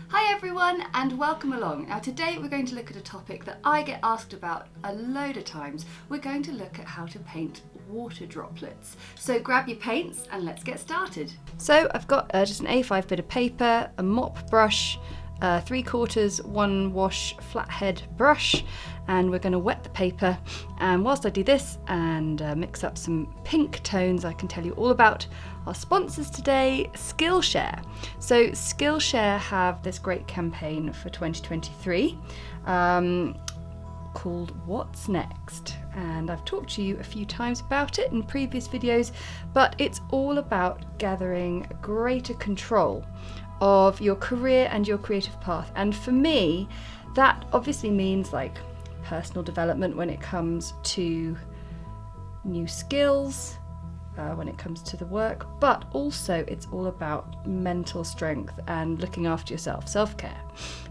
Hi everyone and welcome along. Now today we're going to look at a topic that I get asked about a load of times. We're going to look at how to paint water droplets. So grab your paints and let's get started. So I've got just an A5 bit of paper, a mop brush, 3/4 one wash flathead brush, and we're going to wet the paper. And whilst I do this and mix up some pink tones, I can tell you all about our sponsors today, Skillshare. So Skillshare have this great campaign for 2023 called What's Next, and I've talked to you a few times about it in previous videos, but it's all about gathering greater control of your career and your creative path. And for me, that obviously means like personal development when it comes to new skills, when it comes to the work, but also it's all about mental strength and looking after yourself, self-care,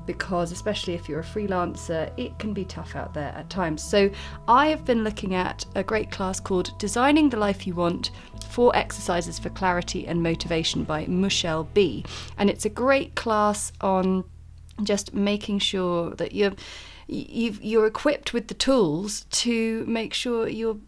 because especially if you're a freelancer, it can be tough out there at times. So I have been looking at a great class called Designing the Life You Want: 4 Exercises for Clarity and Motivation by Michelle B. And it's a great class on just making sure that you're equipped with the tools to make sure you're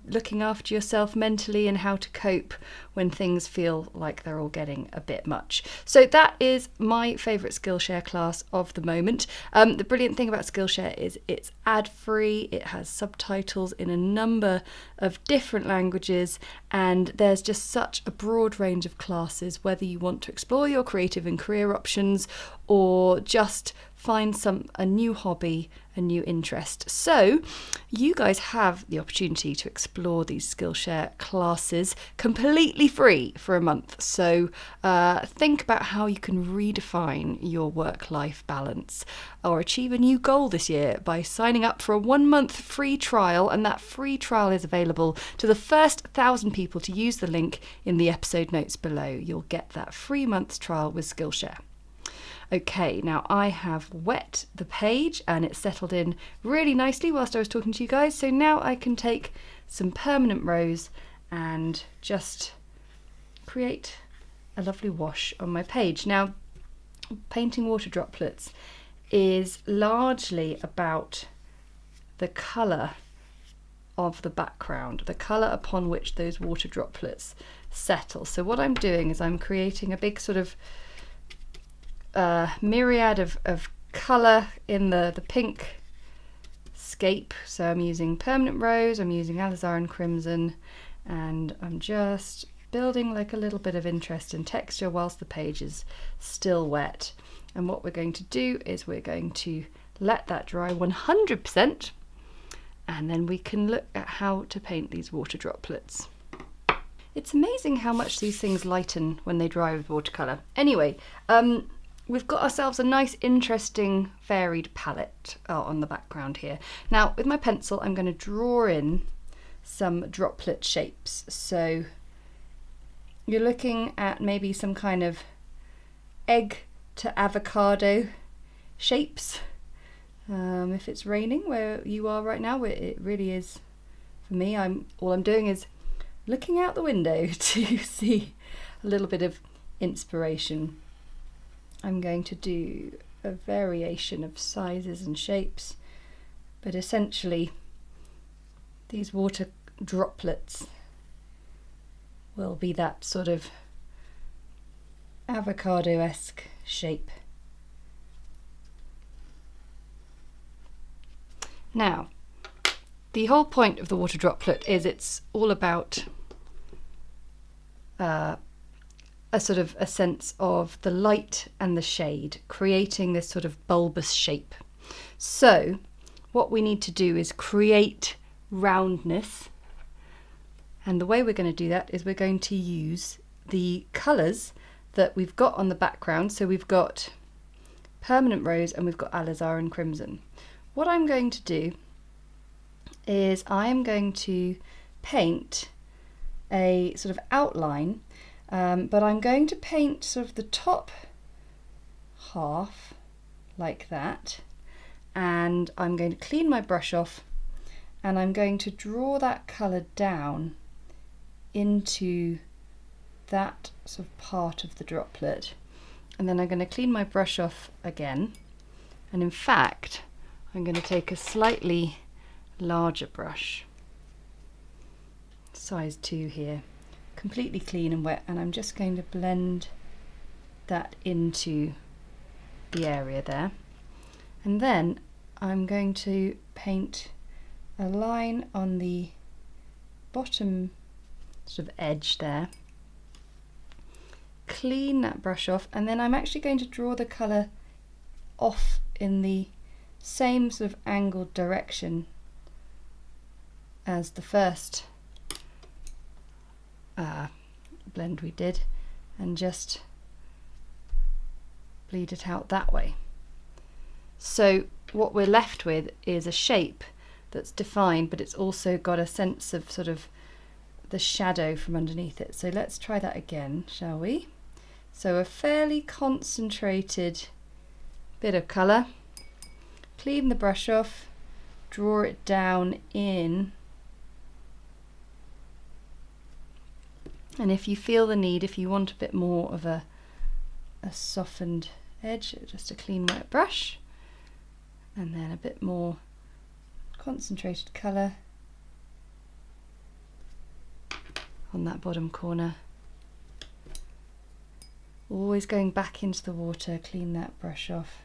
looking after yourself mentally and how to cope when things feel like they're all getting a bit much. So that is my favourite Skillshare class of the moment. The brilliant thing about Skillshare is it's ad-free, it has subtitles in a number of different languages, and there's just such a broad range of classes, whether you want to explore your creative and career options or just find a new hobby, a new interest. So you guys have the opportunity to explore these Skillshare classes completely free for a month. So think about how you can redefine your work-life balance or achieve a new goal this year by signing up for a 1-month free trial, and that free trial is available to the first 1,000 people to use the link in the episode notes below. You'll get that free month's trial with Skillshare. Okay, now I have wet the page and it's settled in really nicely whilst I was talking to you guys. So now I can take some permanent rose and just create a lovely wash on my page. Now, painting water droplets is largely about the colour of the background, the colour upon which those water droplets settle. So what I'm doing is I'm creating a big sort of myriad of colour in the pink scape. So I'm using permanent rose, I'm using Alizarin Crimson, and I'm just building like a little bit of interest and texture whilst the page is still wet. And what we're going to do is we're going to let that dry 100%, and then we can look at how to paint these water droplets. It's amazing how much these things lighten when they dry with watercolour. Anyway, we've got ourselves a nice, interesting, varied palette on the background here. Now, with my pencil, I'm going to draw in some droplet shapes. So you're looking at maybe some kind of egg to avocado shapes. If it's raining where you are right now, it really is. For me, all I'm doing is looking out the window to see a little bit of inspiration. I'm going to do a variation of sizes and shapes, but essentially these water droplets will be that sort of avocado-esque shape. Now, the whole point of the water droplet is it's all about a sort of a sense of the light and the shade, creating this sort of bulbous shape. So what we need to do is create roundness, and the way we're going to do that is we're going to use the colours that we've got on the background. So we've got permanent rose and we've got alizarin crimson. What I'm going to do is I'm going to paint a sort of outline, but I'm going to paint sort of the top half like that, and I'm going to clean my brush off and I'm going to draw that colour down into that sort of part of the droplet. And then I'm going to clean my brush off again. And in fact, I'm going to take a slightly larger brush, size 2 here, completely clean and wet, and I'm just going to blend that into the area there. And then I'm going to paint a line on the bottom sort of edge there, clean that brush off, and then I'm actually going to draw the colour off in the same sort of angled direction as the first blend we did, and just bleed it out that way. So what we're left with is a shape that's defined, but it's also got a sense of sort of the shadow from underneath it. So let's try that again, shall we? So a fairly concentrated bit of colour, clean the brush off, draw it down in, and if you feel the need, if you want a bit more of a softened edge, just a clean wet brush, and then a bit more concentrated colour on that bottom corner. Always going back into the water, clean that brush off.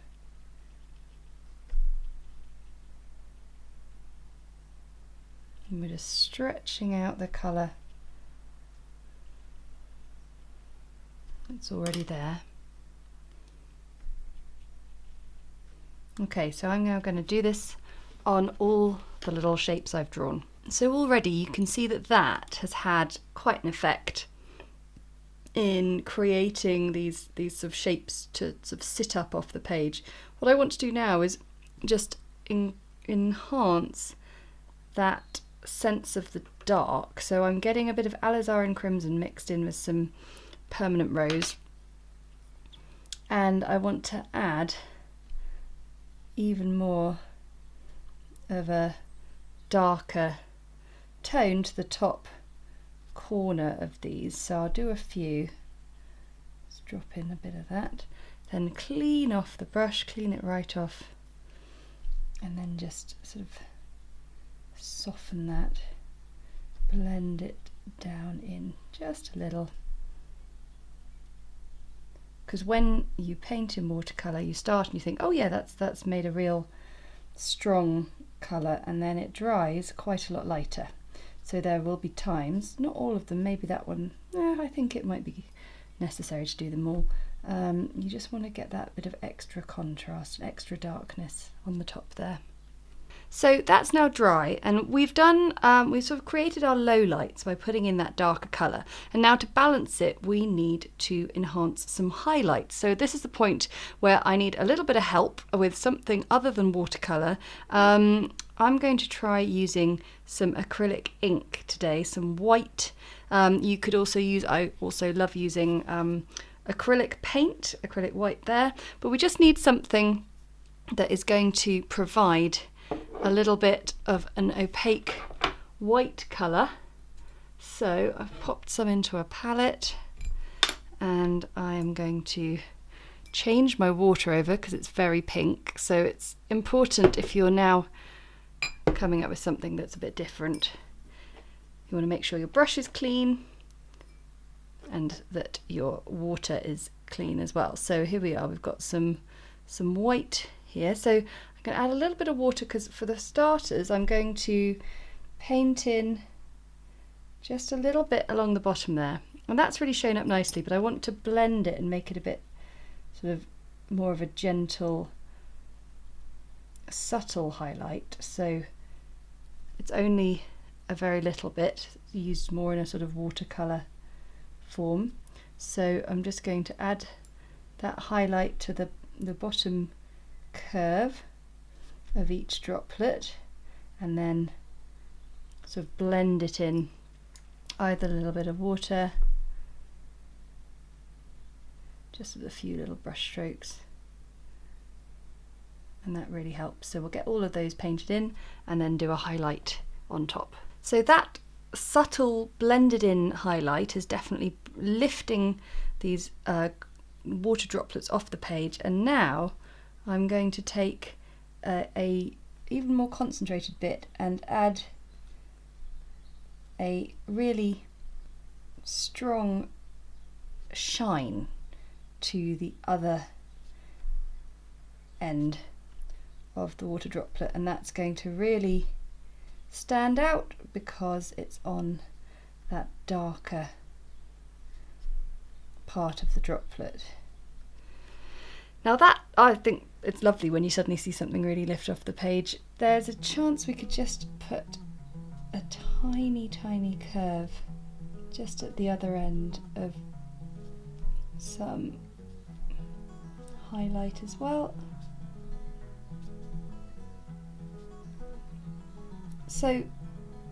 And we're just stretching out the colour that's already there. Okay, so I'm now going to do this on all the little shapes I've drawn. So already you can see that that has had quite an effect in creating these sort of shapes to sort of sit up off the page. What I want to do now is just enhance that sense of the dark. So I'm getting a bit of Alizarin Crimson mixed in with some permanent rose, and I want to add even more of a darker tone to the top corner of these. So I'll do a few. Let's drop in a bit of that, then clean off the brush, clean it right off, and then just sort of soften that, blend it down in just a little. Because when you paint in watercolour, you start and you think, oh yeah, that's made a real strong colour, and then it dries quite a lot lighter. So there will be times, not all of them, maybe that one, I think it might be necessary to do them all. You just want to get that bit of extra contrast and extra darkness on the top there. So that's now dry, and we've done, we've sort of created our low lights by putting in that darker colour, and now to balance it we need to enhance some highlights. So this is the point where I need a little bit of help with something other than watercolour. I'm going to try using some acrylic ink today, some white. You could also use, I also love using acrylic paint, acrylic white there, but we just need something that is going to provide a little bit of an opaque white colour. So I've popped some into a palette, and I am going to change my water over because it's very pink. So it's important, if you're now coming up with something that's a bit different, you want to make sure your brush is clean and that your water is clean as well. So here we are, we've got some white here. So I'm going to add a little bit of water because for the starters I'm going to paint in just a little bit along the bottom there, and that's really shown up nicely, but I want to blend it and make it a bit sort of more of a gentle, subtle highlight. So it's only a very little bit, used more in a sort of watercolour form. So I'm just going to add that highlight to the bottom curve of each droplet, and then sort of blend it in, either a little bit of water, just with a few little brush strokes, and that really helps. So we'll get all of those painted in and then do a highlight on top. So that subtle blended in highlight is definitely lifting these water droplets off the page, and now I'm going to take a even more concentrated bit and add a really strong shine to the other end of the water droplet, and that's going to really stand out because it's on that darker part of the droplet. Now that, I think it's lovely when you suddenly see something really lift off the page. There's a chance we could just put a tiny curve just at the other end of some highlight as well. So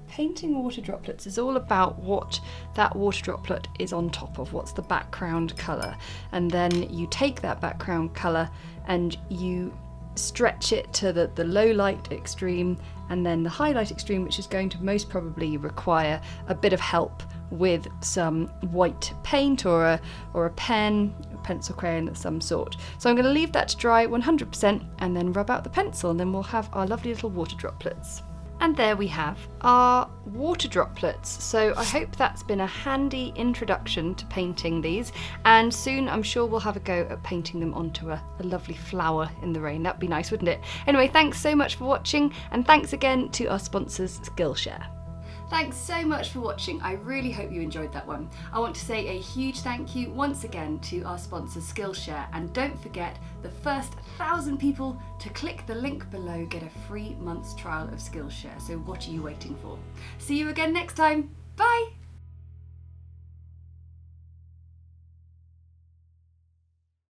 painting water droplets is all about what that water droplet is on top of, what's the background colour, and then you take that background colour and you stretch it to the low light extreme and then the highlight extreme, which is going to most probably require a bit of help with some white paint or a pen, a pencil crayon of some sort. So I'm going to leave that to dry 100% and then rub out the pencil, and then we'll have our lovely little water droplets. And there we have our water droplets. So I hope that's been a handy introduction to painting these, and soon I'm sure we'll have a go at painting them onto a lovely flower in the rain. That'd be nice, wouldn't it? Anyway, thanks so much for watching, and thanks again to our sponsors Skillshare. Thanks so much for watching. I really hope you enjoyed that one. I want to say a huge thank you once again to our sponsors Skillshare, and don't forget, the first 1,000 people to click the link below get a free month's trial of Skillshare. So what are you waiting for? See you again next time. Bye!